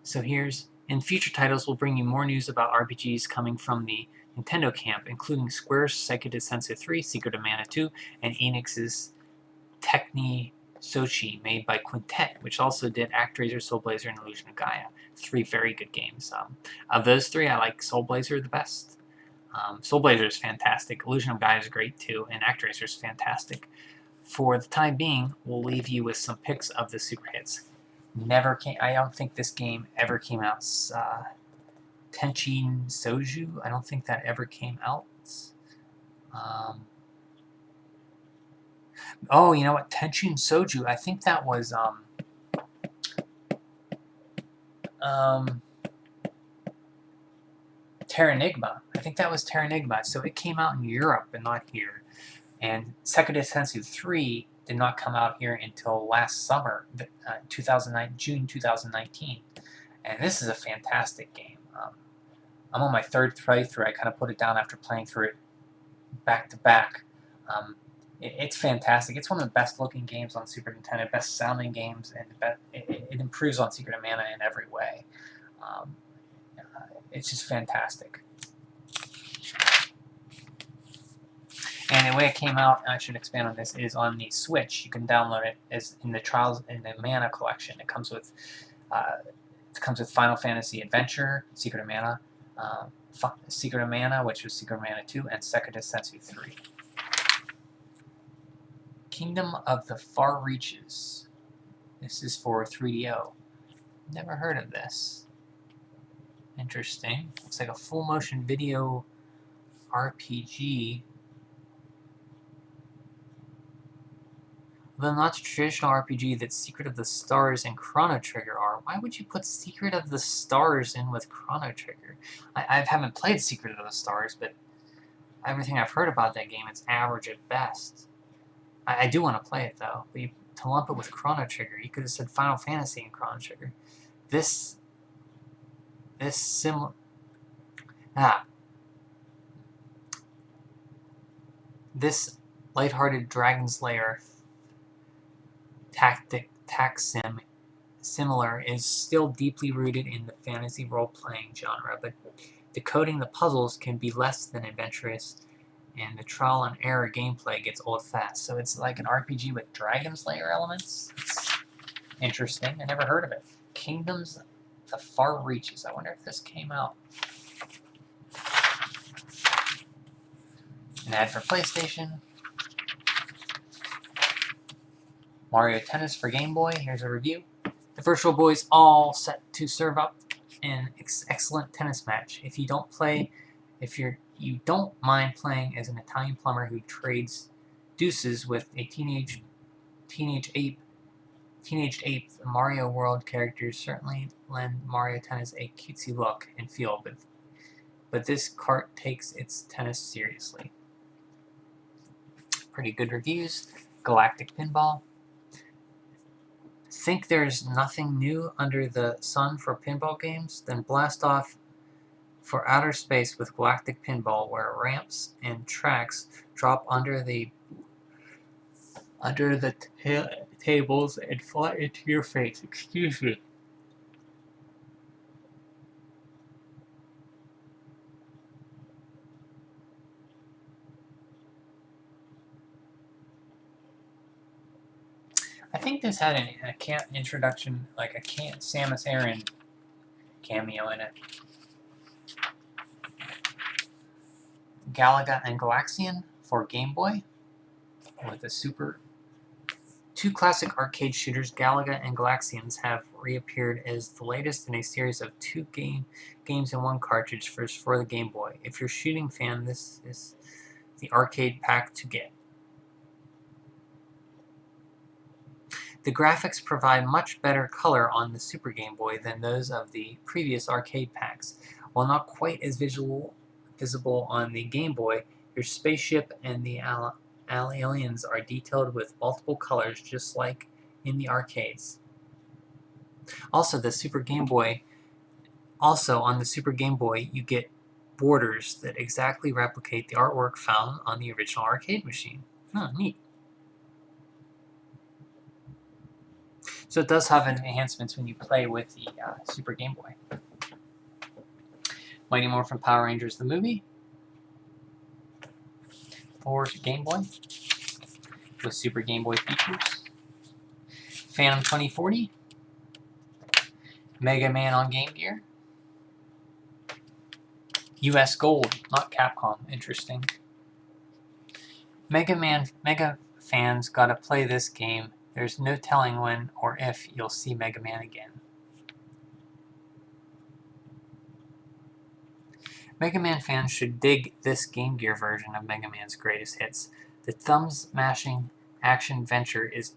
So here's, in future titles, we'll bring you more news about RPGs coming from the Nintendo camp, including Square's Seku Densetsu 3, Secret of Mana 2, and Enix's Techni Sochi, made by Quintet, which also did ActRaiser, Soul Blazer, and Illusion of Gaia. 3 very good games. Of those 3, I like Soul Blazer the best. Soul Blazer is fantastic. Illusion of Gaia is great too, and ActRaiser is fantastic. For the time being, we'll leave you with some picks of the super hits. I don't think this game ever came out. Tenchin Soju, I don't think that ever came out. Oh, you know what? Tenchin Soju, I think that was Terranigma. I think that was Terranigma. So it came out in Europe and not here. And Seku Densetsu 3 did not come out here until last summer, June 2019. And this is a fantastic game. I'm on my 3rd playthrough. I kind of put it down after playing through it back to back. It's fantastic. It's one of the best looking games on Super Nintendo, best sounding games, and it improves on Secret of Mana in every way. It's just fantastic. And the way it came out, I should expand on this, is on the Switch. You can download it as in the Trials in the Mana collection. It comes with Final Fantasy Adventure, Secret of Mana, which was Secret of Mana 2, and Seku Densetsu 3. Kingdom of the Far Reaches. This is for 3DO. Never heard of this. Interesting. Looks like a full motion video RPG. Though not the traditional RPG that Secret of the Stars and Chrono Trigger are, why would you put Secret of the Stars in with Chrono Trigger? I haven't played Secret of the Stars, but everything I've heard about that game, it's average at best. I do want to play it, though. But to lump it with Chrono Trigger, you could have said Final Fantasy and Chrono Trigger. This lighthearted Dragon's Lair tac sim similar is still deeply rooted in the fantasy role-playing genre, but decoding the puzzles can be less than adventurous, and the trial and error gameplay gets old fast. So it's like an RPG with Dragon's Lair elements. It's interesting. I never heard of it. Kingdoms of Far Reaches. I wonder if this came out. An ad for PlayStation. Mario Tennis for Game Boy. Here's a review. The Virtual Boy's all set to serve up an excellent tennis match. If you don't mind playing as an Italian plumber who trades deuces with a teenage ape, the Mario World characters certainly lend Mario Tennis a cutesy look and feel, but this cart takes its tennis seriously. Pretty good reviews. Galactic Pinball. Think there's nothing new under the sun for pinball games? Then blast off for outer space with Galactic Pinball, where ramps and tracks drop under the tables and fly into your face. Excuse me. I think this had a introduction, like a Samus Aran cameo in it. Galaga and Galaxian for Game Boy with the two classic arcade shooters, Galaga and Galaxians, have reappeared as the latest in a series of two games in one cartridge for the Game Boy. If you're a shooting fan, this is the arcade pack to get. The graphics provide much better color on the Super Game Boy than those of the previous arcade packs. While not quite as visible on the Game Boy, your spaceship and the aliens are detailed with multiple colors, just like in the arcades. Also, on the Super Game Boy, you get borders that exactly replicate the artwork found on the original arcade machine. Neat. So it does have enhancements when you play with the Super Game Boy. Mighty Morphin Power Rangers the movie for Game Boy with Super Game Boy features. Phantom 2040, Mega Man on Game Gear, US Gold, not Capcom. Interesting. Mega fans gotta play this game. There's no telling when or if you'll see Mega Man again. Mega Man fans should dig this Game Gear version of Mega Man's greatest hits. The thumb-smashing action-venture is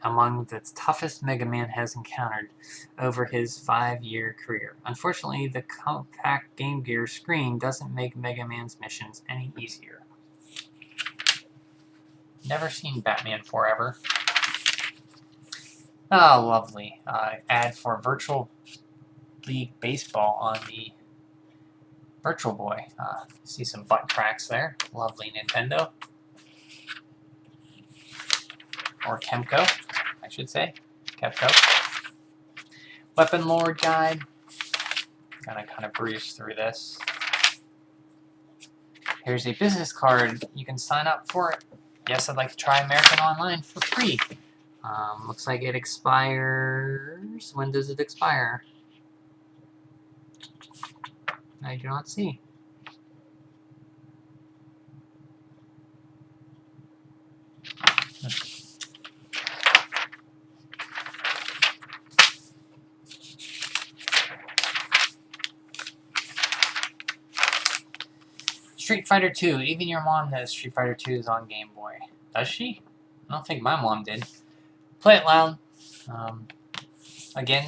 among the toughest Mega Man has encountered over his 5-year career. Unfortunately, the compact Game Gear screen doesn't make Mega Man's missions any easier. Never seen Batman Forever. Oh, lovely. Ad for Virtual League Baseball on the Virtual Boy. See some butt cracks there. Lovely Nintendo. Or Kemco, I should say. Kemco. Weapon Lord Guide. Gonna kind of breeze through this. Here's a business card. You can sign up for it. Yes, I'd like to try American Online for free. Looks like it expires. When does it expire? I do not see. Street Fighter 2. Even your mom knows Street Fighter 2 is on Game Boy. Does she? I don't think my mom did. Play It Loud. Again,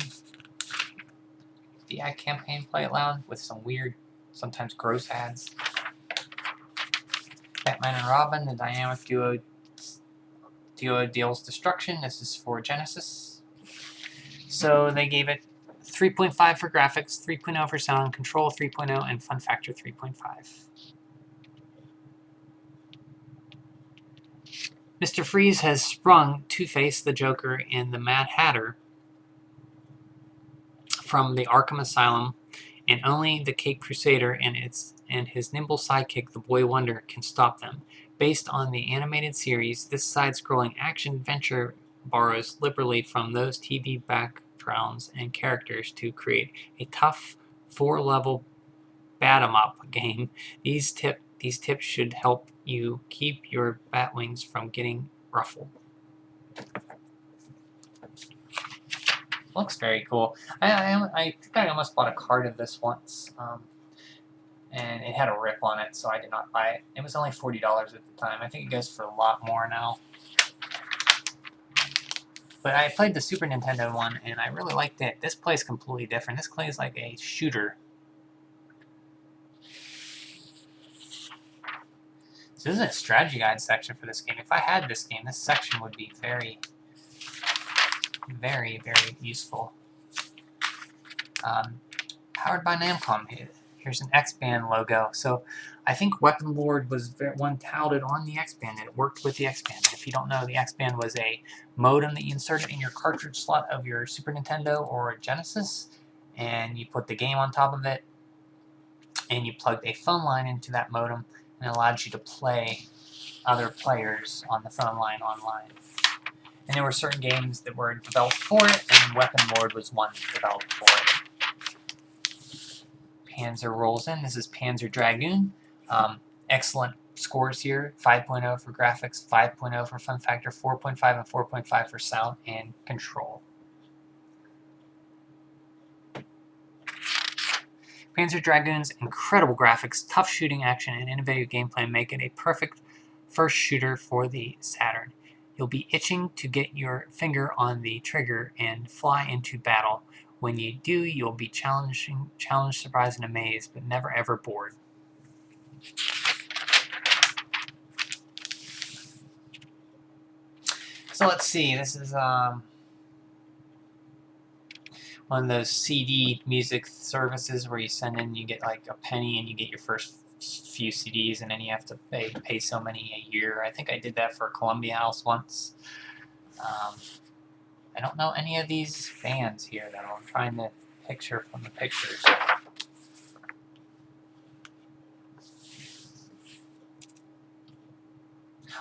the ad campaign Play It Loud with some weird, sometimes gross ads. Batman and Robin, the dynamic duo deals destruction. This is for Genesis. So they gave it 3.5 for graphics, 3.0 for sound, control 3.0, and fun factor 3.5. Mr. Freeze has sprung Two-Face, the Joker, and the Mad Hatter from the Arkham Asylum, and only the Cape Crusader and his nimble sidekick, the Boy Wonder, can stop them. Based on the animated series, this side-scrolling action-adventure borrows liberally from those TV backgrounds and characters to create a tough, 4-level bat-em-up game. These tips should help you keep your Batwings from getting ruffled. Looks very cool. I think I almost bought a card of this once, and it had a rip on it, so I did not buy it. It was only $40 at the time. I think it goes for a lot more now. But I played the Super Nintendo one, and I really liked it. This plays completely different. This plays like a shooter. So this is a strategy guide section for this game. If I had this game, this section would be very, very, very useful. Powered by Namcom. Here's an X-Band logo. So I think Weapon Lord was one touted on the X-Band, and it worked with the X-Band. If you don't know, the X-Band was a modem that you inserted in your cartridge slot of your Super Nintendo or Genesis, and you put the game on top of it, and you plugged a phone line into that modem, and it allowed you to play other players on the phone line online. And there were certain games that were developed for it, and Weapon Lord was one developed for it. Panzer rolls in. This is Panzer Dragoon. Excellent scores here. 5.0 for graphics, 5.0 for fun factor, 4.5 and 4.5 for sound and control. Panzer Dragoon's incredible graphics, tough shooting action, and innovative gameplay make it a perfect first shooter for the Saturn. You'll be itching to get your finger on the trigger and fly into battle. When you do, you'll be challenged, surprised, and amazed, but never ever bored. So let's see, this is one of those CD music services where you send in, you get like a penny and you get your first few CDs, and then you have to pay so many a year. I think I did that for Columbia House once. I don't know any of these bands here that I'm trying to picture from the pictures.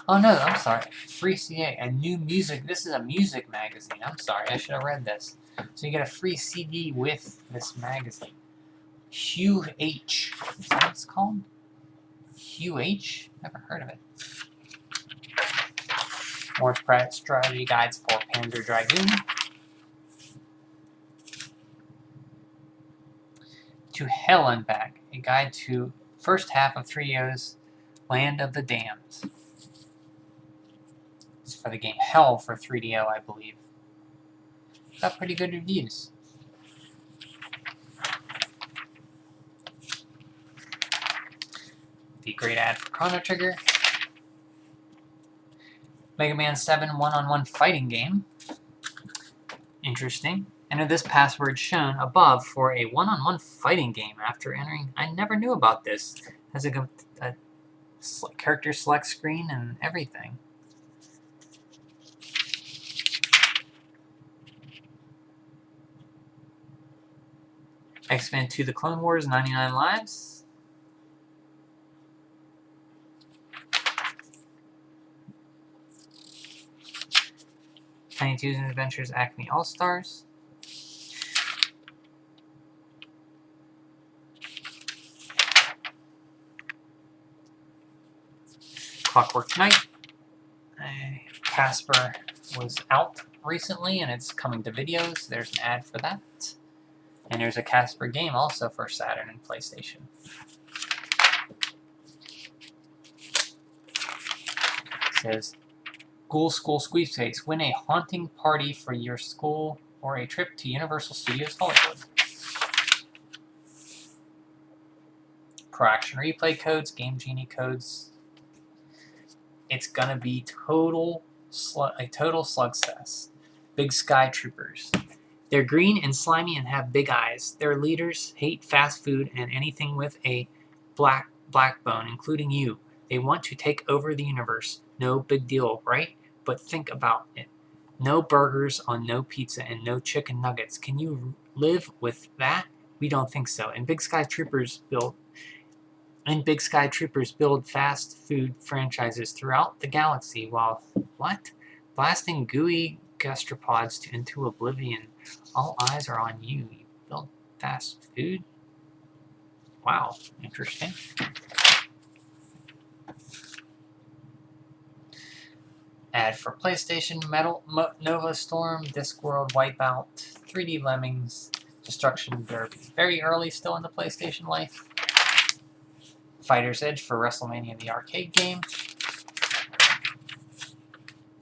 Oh no, I'm sorry. Free CA, a new music. This is a music magazine. I'm sorry, I should have read this. So you get a free CD with this magazine. Hugh H. Is that what it's called? Hugh H? Never heard of it. More strategy guides for Panzer Dragoon. To Hell and Back, a guide to first half of 3DO's Land of the Damned. It's for the game Hell for 3DO, I believe. Got pretty good reviews. The great ad for Chrono Trigger. Mega Man 7 one-on-one fighting game. Interesting. Enter this password shown above for a one-on-one fighting game after entering. I never knew about this. Has a character select screen and everything. X-Men 2 The Clone Wars, 99 lives. Tiny Toons and Adventures Acme All-Stars. Clockwork Knight. Casper was out recently and it's coming to videos. There's an ad for that. And there's a Casper game also for Saturn and PlayStation. It says, Ghoul School Sweepstakes. Win a haunting party for your school or a trip to Universal Studios Hollywood. Pro Action Replay codes, Game Genie codes. It's gonna be a total slugfest. Big Sky Troopers. They're green and slimy and have big eyes. Their leaders hate fast food and anything with a black bone, including you. They want to take over the universe. No big deal, right? But think about it. No burgers on no pizza and no chicken nuggets. Can you live with that? We don't think so. And Big Sky Troopers build fast food franchises throughout the galaxy while blasting gooey gastropods into oblivion. All eyes are on you. You build fast food? Wow, interesting. Ad for PlayStation, Nova Storm, Discworld, Wipeout, 3D Lemmings, Destruction Derby. Very early still in the PlayStation life. Fighter's Edge for WrestleMania, the arcade game.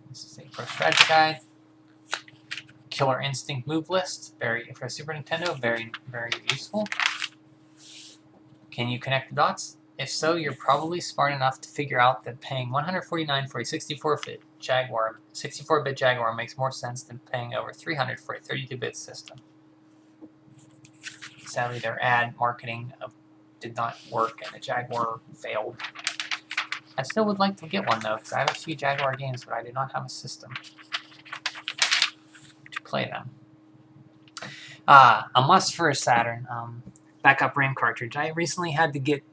This is a Pro Strategy Guide. Killer Instinct Move List, for Super Nintendo, very, very useful. Can you connect the dots? If so, you're probably smart enough to figure out that paying $149 for a 64-bit Jaguar makes more sense than paying over $300 for a 32-bit system. Sadly, their ad marketing did not work and the Jaguar failed. I still would like to get one though, because I have a few Jaguar games, but I do not have a system to play them. A must for a Saturn, backup RAM cartridge. I recently had to get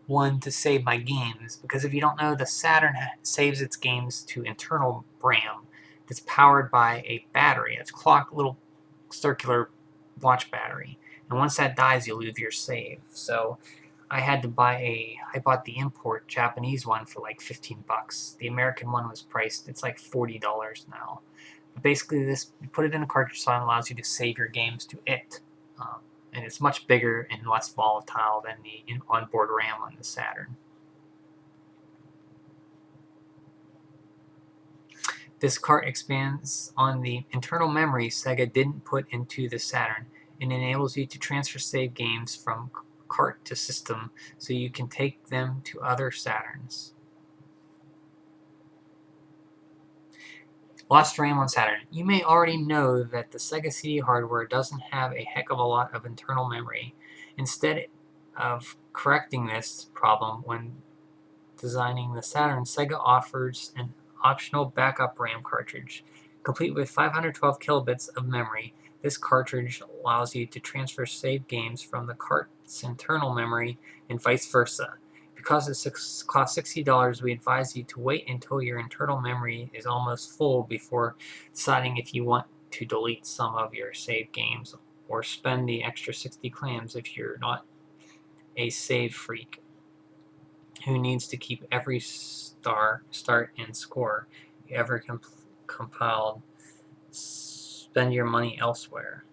one to save my games, because if you don't know, the Saturn saves its games to internal RAM that's powered by a battery. It's a little circular watch battery, and once that dies, you lose your save. So I had to I bought the import Japanese one for like 15 bucks. The American one was priced, it's like $40 now. But basically, you put it in a cartridge slot and allows you to save your games to it. And it's much bigger and less volatile than the onboard RAM on the Saturn. This cart expands on the internal memory Sega didn't put into the Saturn and enables you to transfer save games from cart to system so you can take them to other Saturns. Lost RAM on Saturn. You may already know that the Sega CD hardware doesn't have a heck of a lot of internal memory. Instead of correcting this problem when designing the Saturn, Sega offers an optional backup RAM cartridge. Complete with 512 kilobits of memory, this cartridge allows you to transfer saved games from the cart's internal memory and vice versa. Because it costs $60, we advise you to wait until your internal memory is almost full before deciding if you want to delete some of your saved games or spend the extra 60 clams if you're not a save freak who needs to keep every start and score you ever compiled. Spend your money elsewhere.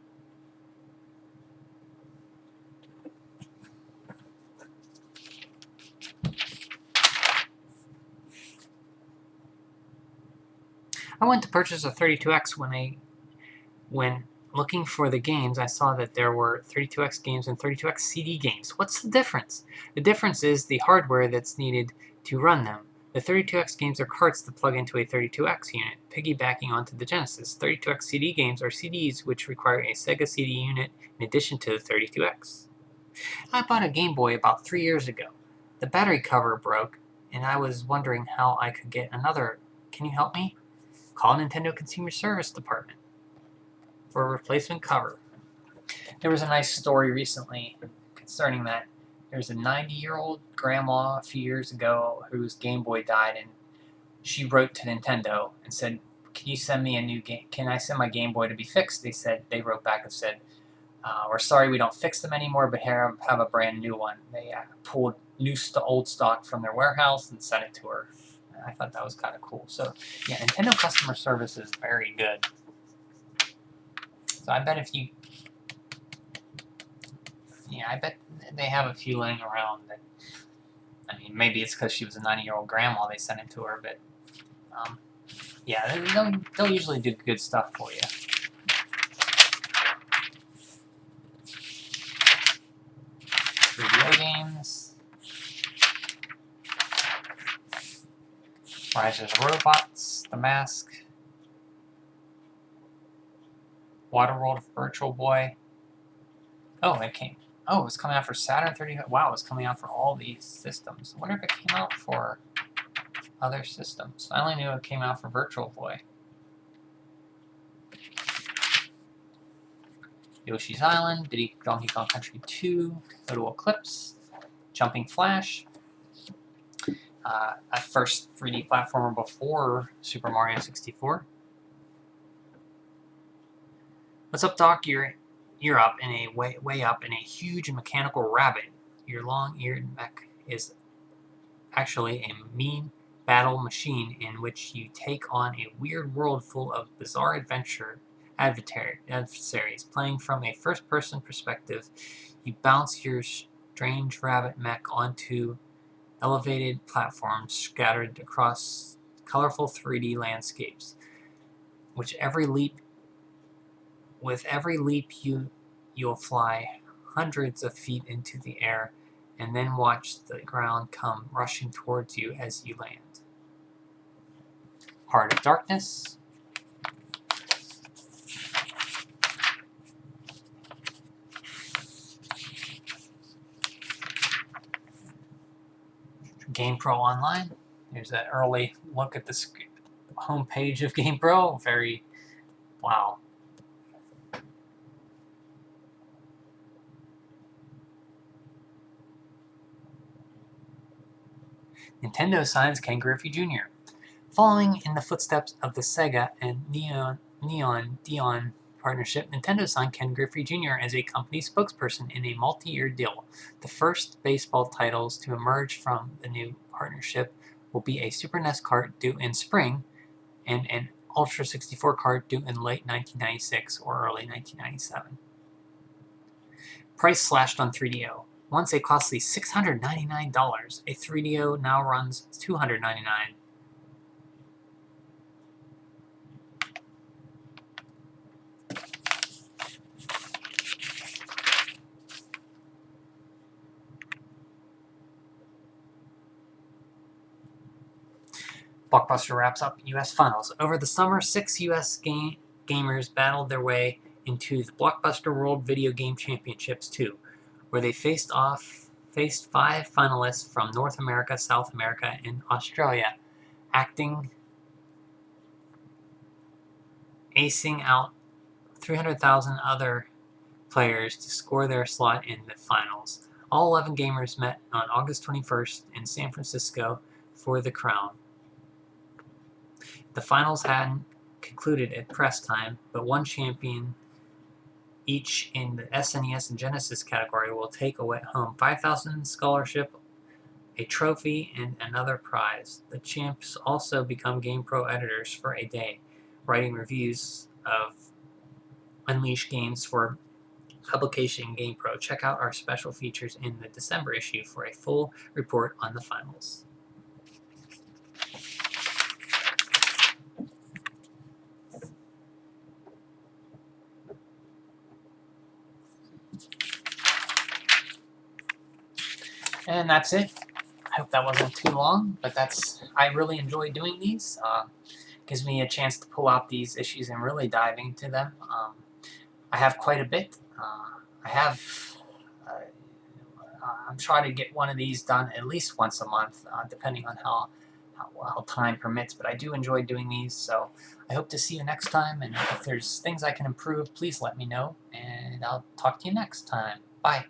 I went to purchase a 32X when looking for the games. I saw that there were 32X games and 32X CD games. What's the difference? The difference is the hardware that's needed to run them. The 32X games are carts that plug into a 32X unit, piggybacking onto the Genesis. 32X CD games are CDs which require a Sega CD unit in addition to the 32X. I bought a Game Boy about 3 years ago. The battery cover broke, and I was wondering how I could get another. Can you help me? Call Nintendo Consumer Service Department for a replacement cover. There was a nice story recently concerning that. There's a 90-year-old grandma a few years ago whose Game Boy died, and she wrote to Nintendo and said, "Can you send me a new game? Can I send my Game Boy to be fixed?" They wrote back and said, "We're sorry we don't fix them anymore, but here, have a brand new one." They pulled old stock from their warehouse and sent it to her. I thought that was kind of cool. So, yeah, Nintendo customer service is very good. So I bet I bet they have a few laying around that, I mean, maybe it's because she was a 90-year-old grandma they sent it to her, but Yeah, they'll usually do good stuff for you. Video games. Rise of the Robots, The Mask, Waterworld, Virtual Boy. Oh, it came. Oh, it's coming out for Saturn 30. Wow, it's coming out for all these systems. I wonder if it came out for other systems. I only knew it came out for Virtual Boy. Yoshi's Island, Donkey Kong Country 2, Total Eclipse, Jumping Flash, a first 3D platformer before Super Mario 64. What's up, Doc? You're up in a way up in a huge mechanical rabbit. Your long-eared mech is actually a mean battle machine in which you take on a weird world full of bizarre adversaries. Playing from a first-person perspective, you bounce your strange rabbit mech onto elevated platforms scattered across colorful 3D landscapes. With every leap you'll fly hundreds of feet into the air and then watch the ground come rushing towards you as you land. Heart of Darkness. GamePro Online. There's an early look at the homepage of GamePro. Very, wow. Nintendo signs Ken Griffey Jr. Following in the footsteps of the Sega and Neon Dion partnership, Nintendo signed Ken Griffey Jr. as a company spokesperson in a multi-year deal. The first baseball titles to emerge from the new partnership will be a Super NES cart due in spring and an Ultra 64 cart due in late 1996 or early 1997. Price slashed on 3DO. Once a costly $699, a 3DO now runs $299. Blockbuster wraps up U.S. finals. Over the summer, 6 U.S. gamers battled their way into the Blockbuster World Video Game Championships 2, where they faced 5 finalists from North America, South America, and Australia, acing out 300,000 other players to score their slot in the finals. All 11 gamers met on August 21st in San Francisco for the crown. The finals hadn't concluded at press time, but one champion each in the SNES and Genesis category will take home $5,000 scholarship, a trophy, and another prize. The champs also become GamePro editors for a day, writing reviews of unleashed games for publication in GamePro. Check out our special features in the December issue for a full report on the finals. And that's it. I hope that wasn't too long, but I really enjoy doing these. Gives me a chance to pull out these issues and really dive into them. I have quite a bit. I'm trying to get one of these done at least once a month, depending on how time permits, but I do enjoy doing these, so I hope to see you next time, and if there's things I can improve, please let me know, and I'll talk to you next time. Bye.